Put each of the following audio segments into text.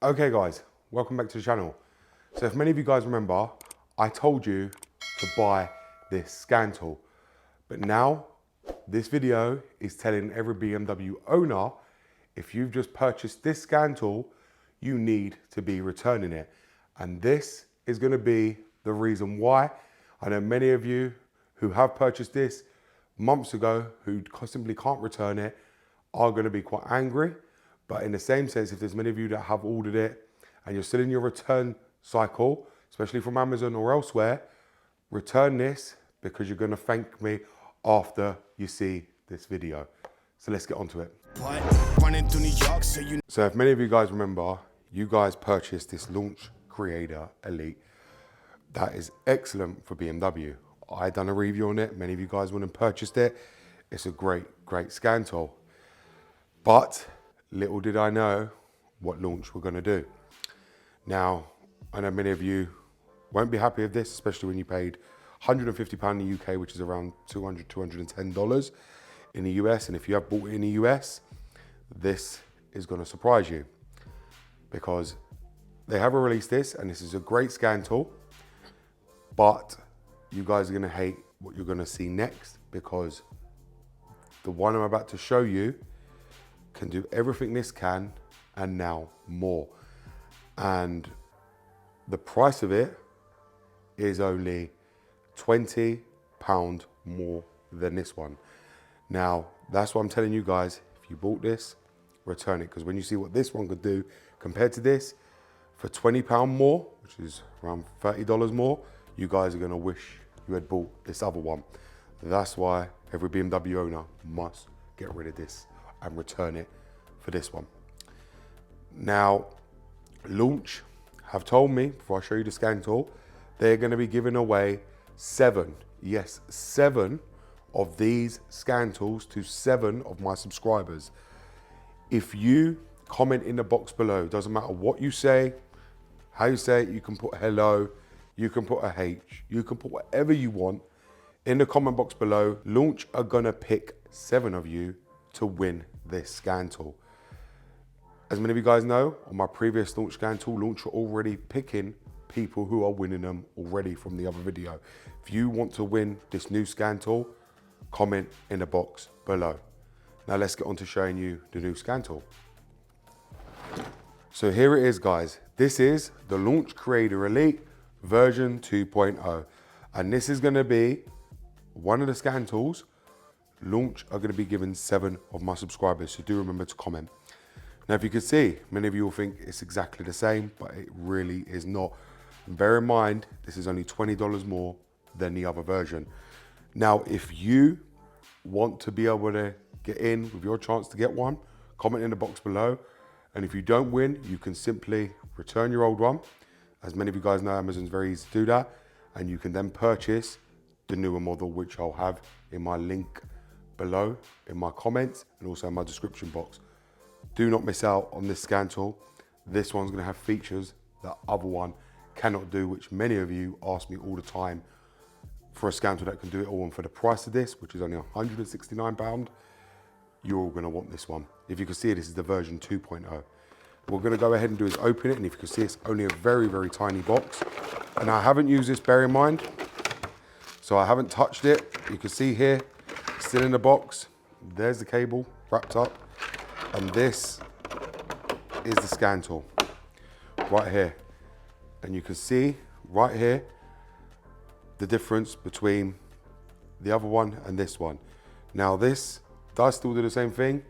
Okay guys, welcome back to the channel. So if many of you guys remember, I told you to buy this scan tool. But now, this video is telling every BMW owner, if you've just purchased this scan tool, you need to be returning it. And this is gonna be the reason why. I know many of you who have purchased this months ago, who simply can't return it, are gonna be quite angry. But in the same sense, if there's many of you that have ordered it and you're still in your return cycle, especially from Amazon or elsewhere, return this because you're gonna thank me after you see this video. So let's get onto it. So if many of you guys remember, you guys purchased this Launch Creator Elite. That is excellent for BMW. I done a review on it. Many of you guys went and purchased it. It's a great scan tool. But little did I know what Launch were gonna do. Now, I know many of you won't be happy with this, especially when you paid £150 in the UK, which is around $200, $210 in the US. And if you have bought it in the US, this is gonna surprise you because they haven't released this, and this is a great scan tool, but you guys are gonna hate what you're gonna see next, because the one I'm about to show you can do everything this can and now more. And the price of it is only £20 more than this one. Now, that's what I'm telling you guys. If you bought this, return it, because when you see what this one could do compared to this, for £20 more, which is around $30 more, you guys are gonna wish you had bought this other one. That's why every BMW owner must get rid of this and return it for this one. Now, Launch have told me, before I show you the scan tool, they're gonna be giving away 7 of these scan tools to 7 of my subscribers. If you comment in the box below, doesn't matter what you say, how you say it, you can put hello, you can put a H, you can put whatever you want in the comment box below. Launch are gonna pick 7 of you to win this scan tool. As many of you guys know, on my previous Launch scan tool, Launch are already picking people who are winning them already from the other video. If you want to win this new scan tool, comment in the box below. Now let's get on to showing you the new scan tool. So here it is, guys. This is the Launch Creator Elite version 2.0. And this is gonna be one of the scan tools Launch are gonna be giving 7 of my subscribers, so do remember to comment. Now, if you can see, many of you will think it's exactly the same, but it really is not. And bear in mind, this is only $20 more than the other version. Now, if you want to be able to get in with your chance to get one, comment in the box below. And if you don't win, you can simply return your old one. As many of you guys know, Amazon's very easy to do that. And you can then purchase the newer model, which I'll have in my link below, in my comments, and also in my description box. Do not miss out on this scan tool. This one's gonna have features that other one cannot do, which many of you ask me all the time for a scan tool that can do it all. And for the price of this, which is only £169, you're all gonna want this one. If you can see, this is the version 2.0. What we're gonna go ahead and do is open it, and if you can see, it's only a very tiny box. And I haven't used this, bear in mind, so I haven't touched it. You can see here, it's still in the box. There's the cable wrapped up. And this is the scan tool right here. And you can see right here the difference between the other one and this one. Now, this does still do the same thing.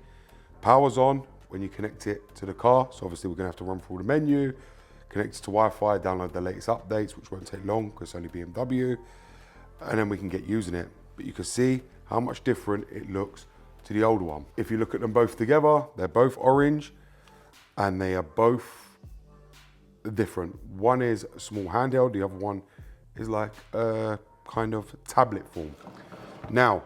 Power's on when you connect it to the car. So obviously we're gonna have to run through the menu, connect it to Wi-Fi, download the latest updates, which won't take long because it's only BMW, and then we can get using it. But you can see how much different it looks to the older one. If you look at them both together, they're both orange and they are both different. One is a small handheld, the other one is like a kind of tablet form. Now,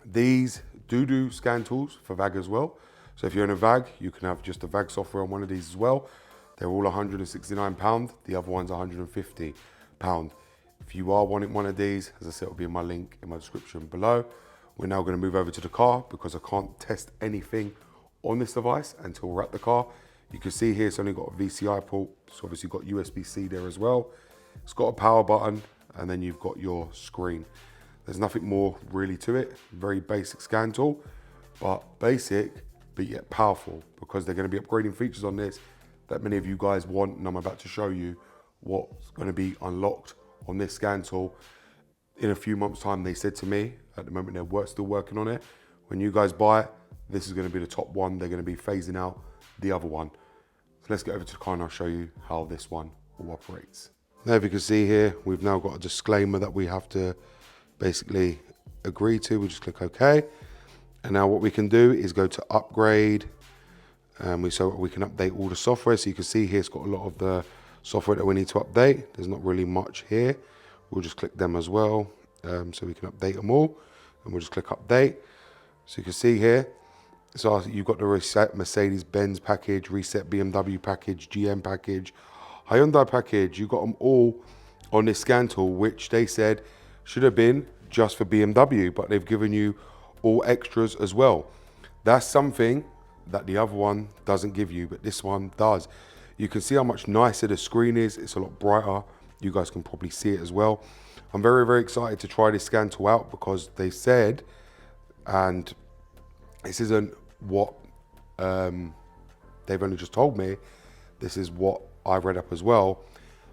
these do scan tools for VAG as well. So if you're in a VAG, you can have just a VAG software on one of these as well. They're all £169, the other one's £150. If you are wanting one of these, as I said, it'll be in my link in my description below. We're now going to move over to the car because I can't test anything on this device until we're at the car. You can see here it's only got a VCI port, so obviously you've got USB-C there as well. It's got a power button, and then you've got your screen. There's nothing more really to it. Very basic scan tool, but basic, but yet powerful, because they're going to be upgrading features on this that many of you guys want, and I'm about to show you what's going to be unlocked on this scan tool in a few months' time. They said to me, at the moment they're still working on it. When you guys buy it, this is going to be the top one. They're going to be phasing out the other one. So let's get over to the car and I'll show you how this one all operates. Now, if you can see here, we've now got a disclaimer that we have to basically agree to. We just click OK. And now what we can do is go to upgrade, and so we can update all the software. So you can see here it's got a lot of the software that we need to update. There's not really much here. We'll just click them as well, so we can update them all. And we'll just click update. So you can see here, so you've got the reset Mercedes-Benz package, reset BMW package, GM package, Hyundai package. You've got them all on this scan tool, which they said should have been just for BMW, but they've given you all extras as well. That's something that the other one doesn't give you, but this one does. You can see how much nicer the screen is. It's a lot brighter. You guys can probably see it as well. I'm very, very excited to try this scan tool out, because they said, and this isn't what they've only just told me, this is what I read up as well.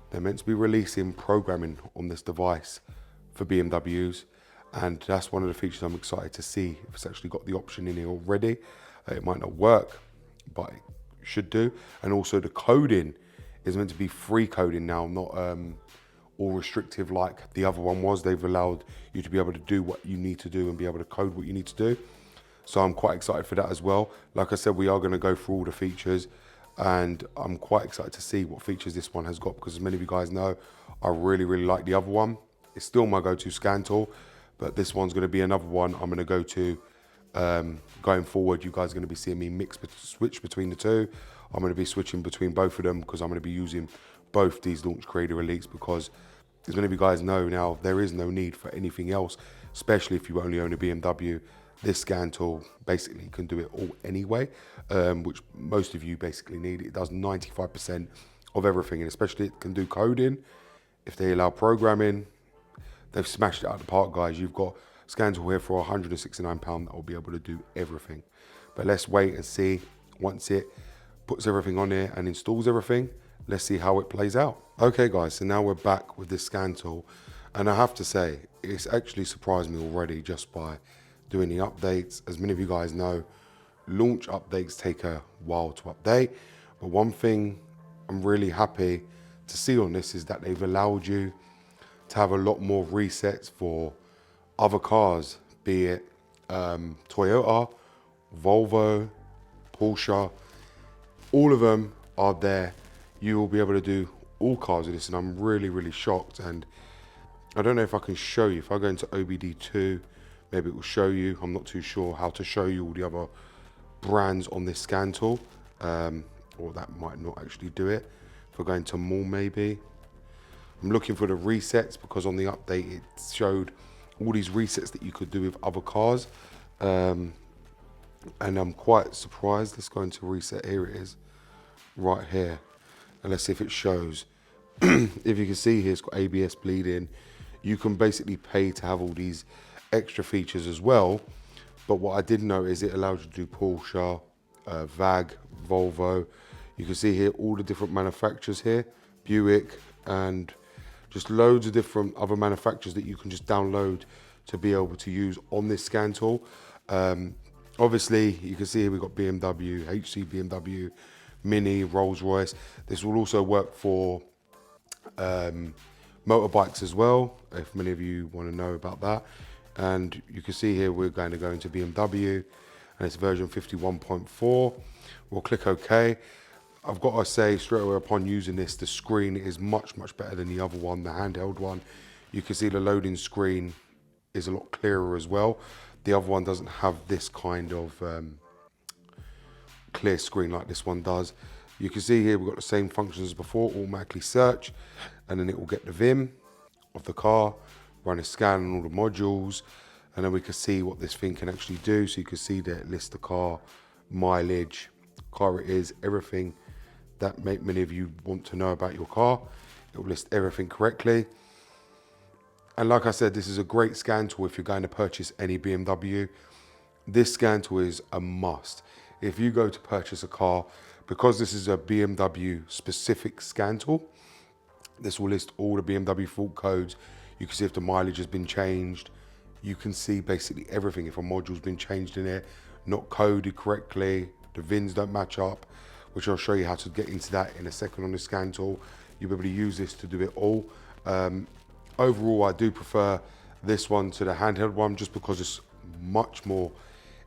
They're meant to be releasing programming on this device for BMWs, and that's one of the features I'm excited to see if it's actually got the option in here already. It might not work, but it should do. And also the coding is meant to be free coding now, not all restrictive like the other one was. They've allowed you to be able to do what you need to do and be able to code what you need to do. So I'm quite excited for that as well. Like I said, we are going to go through all the features, and I'm quite excited to see what features this one has got, because as many of you guys know, I really, really like the other one. It's still my go-to scan tool, but this one's going to be another one I'm going to go to going forward. You guys are going to be seeing me switch between the two. I'm going to be switching between both of them, because I'm going to be using both these Launch Creator Elites, because as many of you guys know now, there is no need for anything else, especially if you only own a BMW. This scan tool basically can do it all anyway, which most of you basically need. It does 95% of everything, and especially it can do coding. If they allow programming, they've smashed it out of the park, guys. You've got a scan tool here for £169 that will be able to do everything. But let's wait and see. Once it puts everything on here and installs everything, let's see how it plays out. Okay guys, so now we're back with this scan tool, and I have to say, it's actually surprised me already just by doing the updates. As many of you guys know, launch updates take a while to update, but one thing I'm really happy to see on this is that they've allowed you to have a lot more resets for other cars, be it Toyota, Volvo, Porsche. All of them are there. You will be able to do all cars with this, and I'm really, really shocked. And I don't know if I can show you. If I go into OBD2, maybe it will show you. I'm not too sure how to show you all the other brands on this scan tool, or that might not actually do it. If I go into more, maybe. I'm looking for the resets, because on the update it showed all these resets that you could do with other cars, and I'm quite surprised. Let's go into reset. Here it is, right here, and let's see if it shows. If you can see here, it's got ABS bleeding. You can basically pay to have all these extra features as well, but what I did know is it allows you to do Porsche, VAG, Volvo. You can see here all the different manufacturers here, Buick, and just loads of different other manufacturers that you can just download to be able to use on this scan tool. Obviously, you can see here we've got BMW, HC BMW, Mini, Rolls-Royce. This will also work for motorbikes as well, if many of you want to know about that. And you can see here we're going to go into BMW, and it's version 51.4. We'll click OK. I've got to say straight away upon using this, the screen is much, much better than the other one, the handheld one. You can see the loading screen is a lot clearer as well. The other one doesn't have this kind of clear screen like this one does. You can see here we've got the same functions as before, automatically search, and then it will get the VIN of the car, run a scan on all the modules, and then we can see what this thing can actually do. So you can see that it lists the car, mileage, car it is, everything that many of you want to know about your car. It will list everything correctly. And like I said, this is a great scan tool if you're going to purchase any BMW. This scan tool is a must. If you go to purchase a car, because this is a BMW specific scan tool, this will list all the BMW fault codes. You can see if the mileage has been changed. You can see basically everything. If a module's been changed in it, not coded correctly, the VINs don't match up, which I'll show you how to get into that in a second on the scan tool. You'll be able to use this to do it all. Overall, I do prefer this one to the handheld one just because it's much more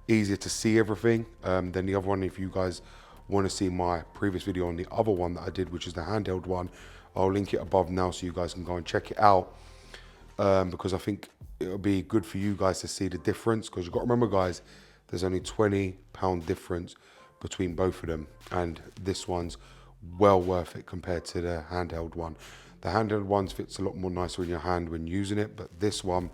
easier to see everything than the other one. If you guys want to see my previous video on the other one that I did, which is the handheld one, I'll link it above now so you guys can go and check it out, because I think it'll be good for you guys to see the difference, because you've got to remember, guys, there's only £20 difference between both of them, and this one's well worth it compared to the handheld one. The handheld one fits a lot more nicer in your hand when using it, but this one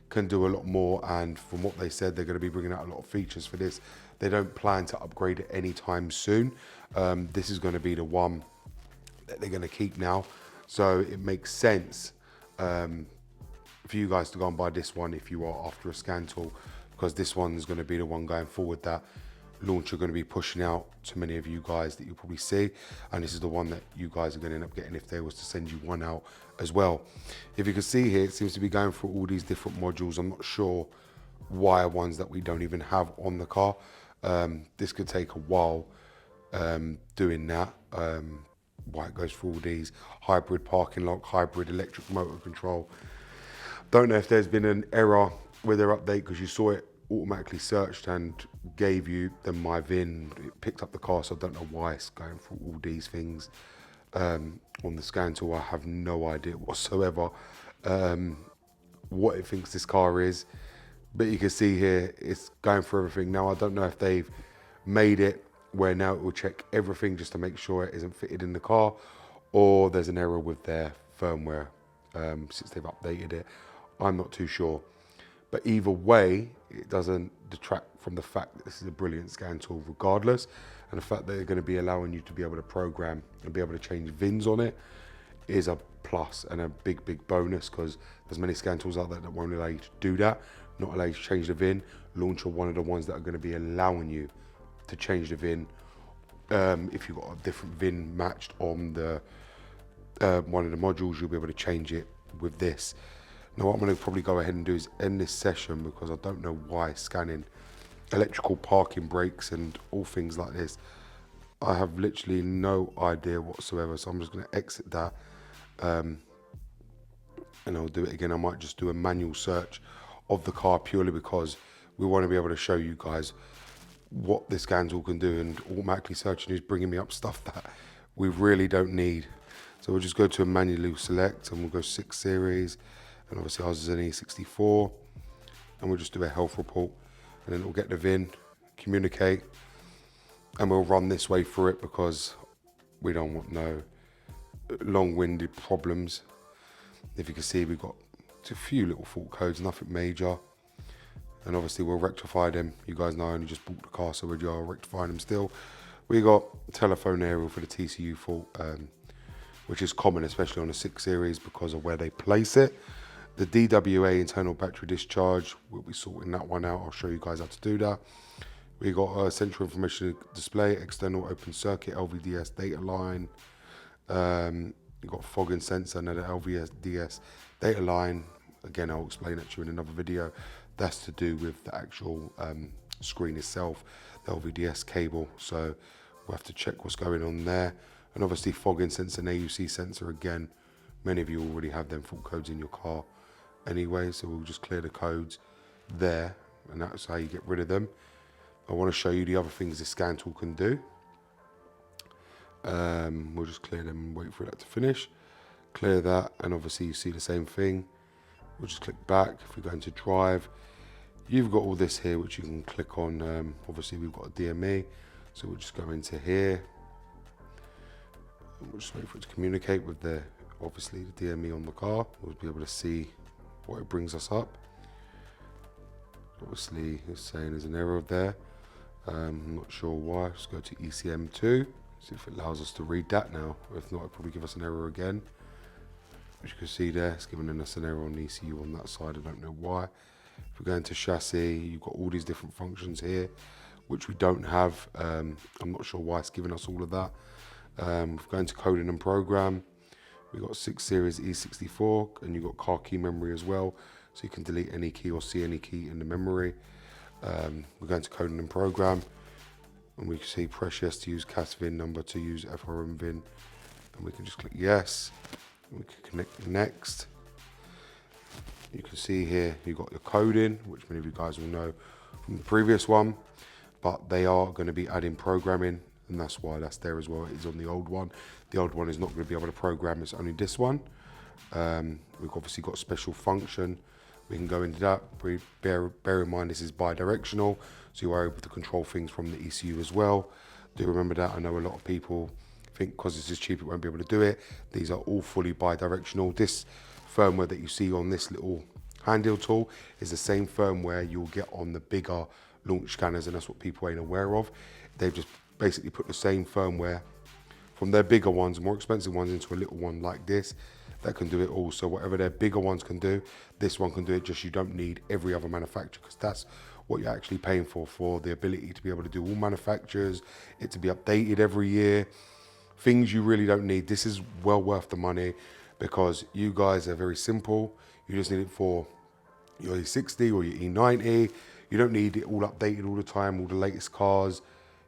can do a lot more, and from what they said, they're going to be bringing out a lot of features for this. They don't plan to upgrade it anytime soon. This is going to be the one that they're going to keep now, so it makes sense for you guys to go and buy this one if you are after a scan tool, because this one is going to be the one going forward that launch are going to be pushing out to many of you guys that you'll probably see, and this is the one that you guys are going to end up getting if they was to send you one out as well. If you can see here, it seems to be going through all these different modules. I'm not sure why ones that we don't even have on the car. This could take a while doing that. Why it goes through all these hybrid parking lock, hybrid electric motor control. Don't know if there's been an error with their update, because you saw it automatically searched and gave you then my VIN. It picked up the car, so I don't know why it's going through all these things on the scan tool. I have no idea whatsoever what it thinks this car is, but you can see here it's going through everything. Now I don't know if they've made it where now it will check everything just to make sure it isn't fitted in the car, or there's an error with their firmware since they've updated it. I'm not too sure, but either way, it doesn't detract from the fact that this is a brilliant scan tool regardless, and the fact that they're going to be allowing you to be able to program and be able to change VINs on it is a plus and a big bonus, because there's many scan tools out there that won't allow you to do that, not allow you to change the VIN. Launch are one of the ones that are going to be allowing you to change the VIN if you've got a different VIN matched on the one of the modules. You'll be able to change it with this. Now what I'm going to probably go ahead and do is end this session, because I don't know why scanning electrical parking brakes and all things like this, I have literally no idea whatsoever. So I'm just going to exit that and I'll do it again. I might just do a manual search of the car, purely because we want to be able to show you guys what this scan tool can do, and automatically searching is bringing me up stuff that we really don't need. So we'll just go to a manual select and we'll go 6 series, and obviously ours is an E64, and we'll just do a health report, and then it'll get the VIN, communicate, and we'll run this way through it because we don't want no long-winded problems. If you can see, we've got a few little fault codes, nothing major, and obviously we'll rectify them. You guys know I only just bought the car, so we're rectifying them still. We got telephone aerial for the TCU fault, which is common, especially on the 6 series because of where they place it. The DWA internal battery discharge, we'll be sorting that one out. I'll show you guys how to do that. We got a central information display, external open circuit, LVDS data line. You've got fogging sensor, another LVDS data line. Again, I'll explain that to you in another video. That's to do with the actual screen itself, the LVDS cable. So we'll have to check what's going on there. And obviously fogging sensor and AUC sensor, again, many of you already have them fault codes in your car anyway, so we'll just clear the codes there, and that's how you get rid of them. I want to show you the other things this scan tool can do. We'll just clear them and wait for that to finish. Clear that, and obviously you see the same thing. We'll just click back. If we go into drive, you've got all this here which you can click on. Obviously we've got a DME, so we'll just go into here. We'll just wait for it to communicate with the, obviously, the DME on the car. We'll be able to see what it brings us up. Obviously it's saying there's an error there. I'm not sure why. Just go to ECM2. See if it allows us to read that now. If not, it'll probably give us an error again. As you can see there, it's giving us an error on the ECU on that side. I don't know why. If we go into chassis, you've got all these different functions here, which we don't have. I'm not sure why it's giving us all of that. If we go into coding and program, we've got 6 series E64, and you've got car key memory as well. So you can delete any key or see any key in the memory. We're going to coding and program, and we can see press yes to use CAS VIN number to use FRM VIN, and we can just click yes. We can connect next. You can see here you've got your coding, which many of you guys will know from the previous one, but they are going to be adding programming, and that's why that's there as well. It is on the old one. The old one is not going to be able to program, it's only this one. We've obviously got special function. We can go into that. Bear in mind this is bi-directional, so you are able to control things from the ECU as well. Do remember that. I know a lot of people think because this is cheap it won't be able to do it. These are all fully bi-directional. This firmware that you see on this little Handheld tool is the same firmware you'll get on the bigger launch scanners, and that's what people ain't aware of. They've just basically put the same firmware from their bigger ones, more expensive ones, into a little one like this that can do it all. So whatever their bigger ones can do, this one can do it, just you don't need every other manufacturer, because that's what you're actually paying for the ability to be able to do all manufacturers, it to be updated every year. Things you really don't need. This is well worth the money, because you guys are very simple. You just need it for your E60 or your E90. You don't need it all updated all the time, all the latest cars.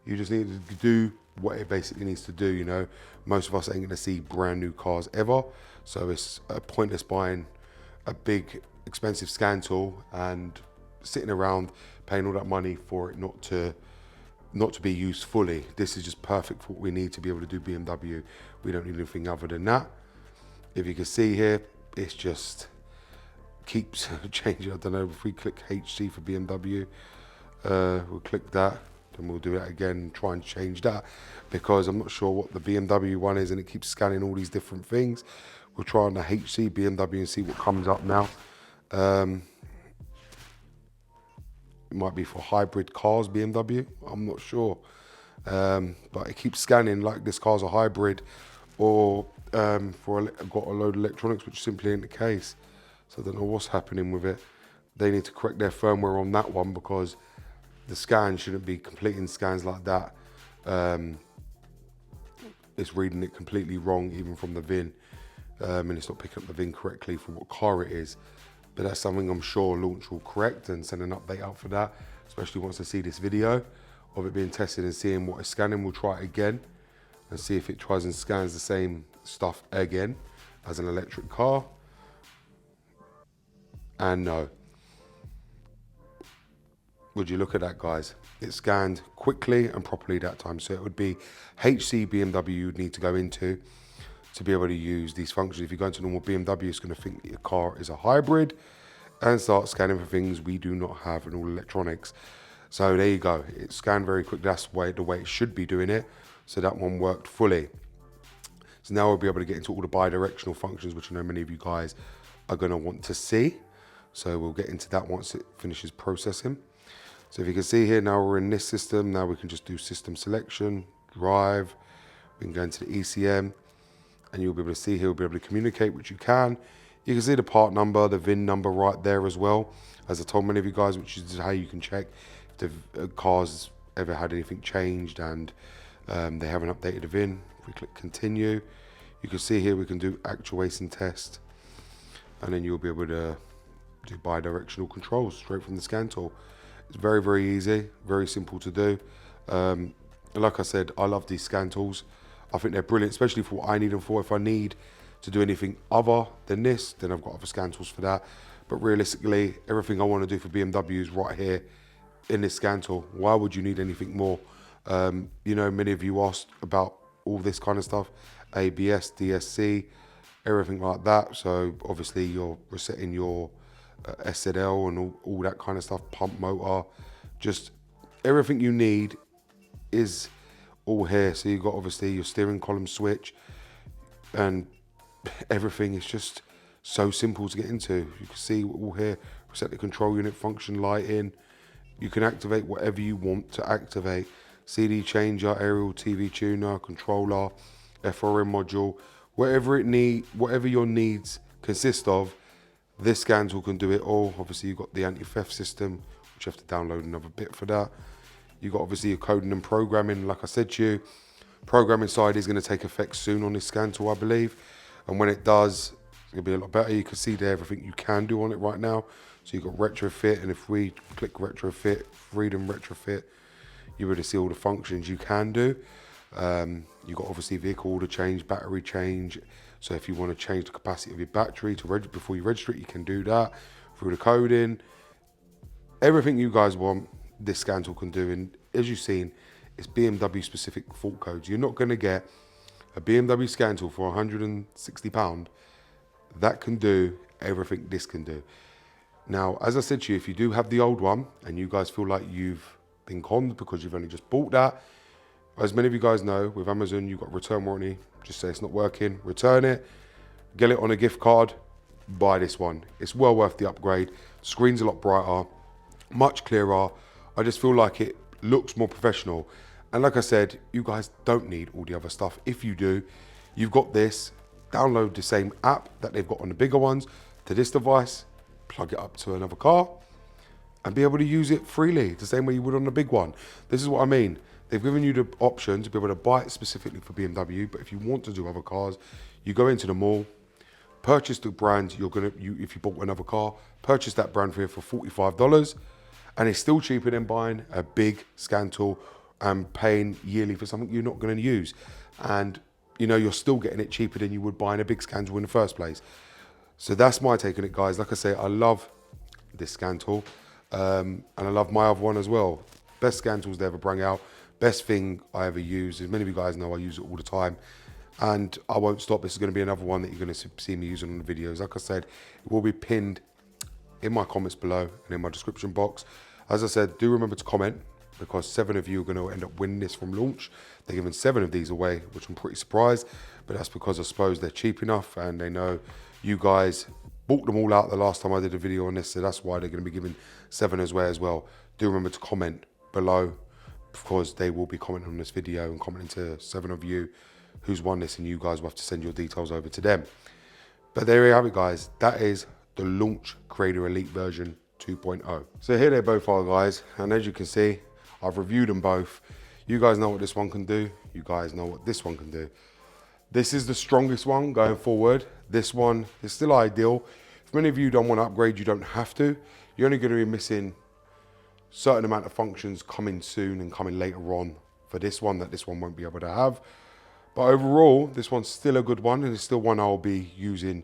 You just need to do what it basically needs to do, you know. Most of us ain't gonna see brand new cars ever, so it's pointless buying a big expensive scan tool and sitting around paying all that money for it not to be used fully. This is just perfect for what we need to be able to do BMW. We don't need anything other than that. If you can see here, it's just keeps changing. I don't know, if we click HC for BMW, we'll click that, then we'll do that again and try and change that, because I'm not sure what the BMW one is and it keeps scanning all these different things. We'll try on the HC BMW and see what comes up now. It might be for hybrid cars, BMW, I'm not sure. But it keeps scanning like this car's a hybrid, or got a load of electronics, which simply ain't the case. So I don't know what's happening with it. They need to correct their firmware on that one, because the scan shouldn't be completing scans like that. It's reading it completely wrong, even from the VIN, and it's not picking up the VIN correctly for what car it is. But that's something I'm sure Launch will correct and send an update out for that, especially once I see this video of it being tested and seeing what it's scanning. We'll try it again and see if it tries and scans the same stuff again as an electric car. And no. Would you look at that, guys? It scanned quickly and properly that time. So it would be HC BMW you'd need to go into to be able to use these functions. If you go into normal BMW, it's going to think that your car is a hybrid and start scanning for things we do not have in all electronics. So there you go. It scanned very quick. That's the way it should be doing it. So that one worked fully. So now we'll be able to get into all the bi-directional functions, which I know many of you guys are going to want to see. So we'll get into that once it finishes processing. So if you can see here, now we're in this system. Now we can just do system selection, drive. We can go into the ECM, and you'll be able to see here, we'll be able to communicate, which you can. You can see the part number, the VIN number right there as well. As I told many of you guys, which is how you can check if the car's ever had anything changed and they haven't updated the VIN. If we click continue, you can see here we can do actuation test, and then you'll be able to do bi-directional controls straight from the scan tool. It's very, very easy, very simple to do. Like I said, I love these scan tools. I think they're brilliant, especially for what I need them for. If I need to do anything other than this, then I've got other scan tools for that. But realistically, everything I want to do for BMW is right here in this scan tool. Why would you need anything more? You know, many of you asked about all this kind of stuff, ABS, DSC, everything like that. So obviously you're resetting your SZL and all that kind of stuff, pump motor, just everything you need is all here. So you've got obviously your steering column switch, and everything is just so simple to get into. You can see all here, set the control unit, function lighting. You can activate whatever you want to activate. CD changer, aerial TV tuner, controller, FRM module, whatever your needs consist of, this scan tool can do it all. Obviously you've got the anti-theft system, which you have to download another bit for that. You've got obviously your coding and programming. Like I said to you, programming side is going to take effect soon on this scan tool, I believe. And when it does, it's going to be a lot better. You can see there everything you can do on it right now. So you've got retrofit, and if we click retrofit, freedom retrofit, you really see all the functions you can do. You've got obviously vehicle order change, battery change. So if you want to change the capacity of your battery before you register it, you can do that through the coding. Everything you guys want, this scan tool can do. And as you've seen, it's BMW specific fault codes. You're not going to get a BMW scan tool for £160 that can do everything this can do. Now, as I said to you, if you do have the old one and you guys feel like you've been conned because you've only just bought that, as many of you guys know, with Amazon, you've got return warranty. Just say it's not working, return it, get it on a gift card, buy this one. It's well worth the upgrade. Screen's a lot brighter, much clearer. I just feel like it looks more professional. And like I said, you guys don't need all the other stuff. If you do, you've got this. Download the same app that they've got on the bigger ones to this device, plug it up to another car, and be able to use it freely, the same way you would on the big one. This is what I mean. They've given you the option to be able to buy it specifically for BMW, but if you want to do other cars, you go into the mall, purchase the brand if you bought another car, purchase that brand for $45, and it's still cheaper than buying a big scan tool and paying yearly for something you're not going to use. And you know, you're still getting it cheaper than you would buying a big scan tool in the first place. So that's my take on it, guys. Like I say, I love this scan tool, and I love my other one as well. Best scan tools they ever bring out. Best thing I ever use. As many of you guys know, I use it all the time, and I won't stop. This is going to be another one that you're going to see me using on the videos. Like I said, it will be pinned in my comments below and in my description box. As I said, do remember to comment, because 7 of you are going to end up winning this from launch. They're giving 7 of these away, which I'm pretty surprised, but that's because I suppose they're cheap enough and they know you guys bought them all out the last time I did a video on this, so that's why they're going to be giving 7 away as well. Do remember to comment below, because they will be commenting on this video and commenting to 7 of you who's won this, and you guys will have to send your details over to them. But there you have it, guys. That is the Launch Creator Elite version 2.0. So here they both are, guys, and as you can see, I've reviewed them both. You guys know what this one can do. You guys know what this one can do. This is the strongest one going forward. This one is still ideal. If many of you don't want to upgrade, you don't have to. You're only going to be missing certain amount of functions coming soon and coming later on for this one that this one won't be able to have. But overall, this one's still a good one, and it's still one I'll be using,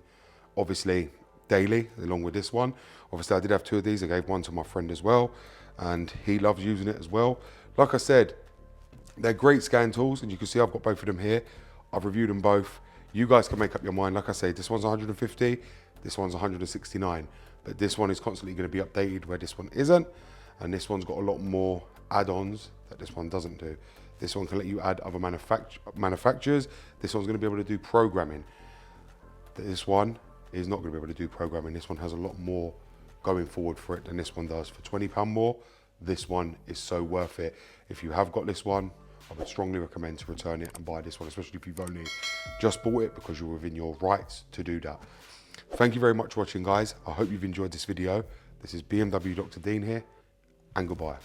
obviously, daily, along with this one. Obviously, I did have 2 of these. I gave one to my friend as well, and he loves using it as well. Like I said, they're great scan tools, and you can see I've got both of them here. I've reviewed them both. You guys can make up your mind. Like I say, this one's 150, this one's 169, but this one is constantly going to be updated where this one isn't, and this one's got a lot more add-ons that this one doesn't do. This one can let you add other manufacturers. This one's going to be able to do programming. This one is not going to be able to do programming. This one has a lot more going forward for it than this one does. For £20 more, this one is so worth it. If you have got this one, I would strongly recommend to return it and buy this one, especially if you've only just bought it, because you're within your rights to do that. Thank you very much for watching, guys. I hope you've enjoyed this video. This is BMW Dr. Dean here, and goodbye.